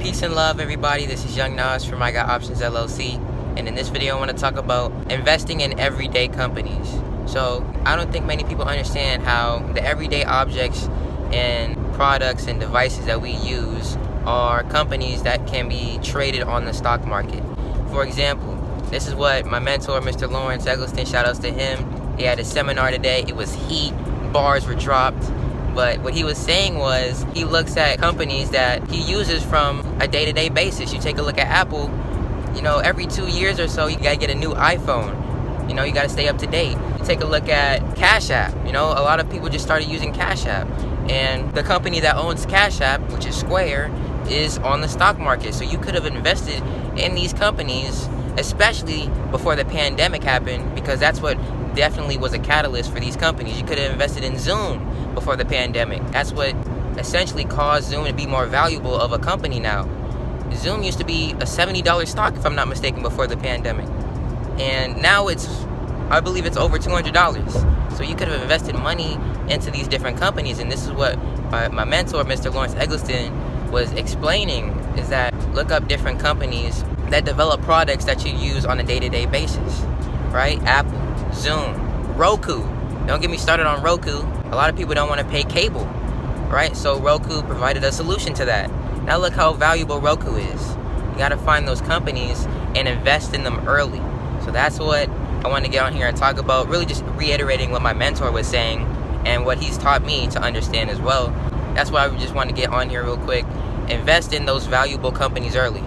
Peace and love, everybody. This is Young Nas from iGotOptions LLC, and in this video I want to talk about investing in everyday companies. So I don't think many people understand how the everyday objects and products and devices that we use are companies that can be traded on the stock market. For example, this is what my mentor, Mr. Lawrence Eggleston, shout outs to him. He had a seminar today. It was heat, bars were dropped. But what he was saying was he looks at companies that he uses from a day-to-day basis. You take a look at Apple, every 2 years or so, you gotta get a new iPhone. You gotta stay up to date. You take a look at Cash App. A lot of people just started using Cash App. And the company that owns Cash App, which is Square, is on the stock market. So you could have invested in these companies, especially before the pandemic happened, because that's what definitely was a catalyst for these companies. You could have invested in Zoom before the pandemic. That's what essentially caused Zoom to be more valuable of a company now. Zoom used to be a $70 stock, if I'm not mistaken, before the pandemic. And now I believe it's over $200. So you could have invested money into these different companies. And this is what my mentor, Mr. Lawrence Eggleston, was explaining, is that look up different companies that develop products that you use on a day-to-day basis, right? Apple, Zoom, Roku. Don't get me started on Roku. A lot of people don't want to pay cable, right? So Roku provided a solution to that. Now look how valuable Roku is. You got to find those companies and invest in them early. So that's what I want to get on here and talk about, really just reiterating what my mentor was saying and what he's taught me to understand as well. That's why I just want to get on here real quick. Invest in those valuable companies early.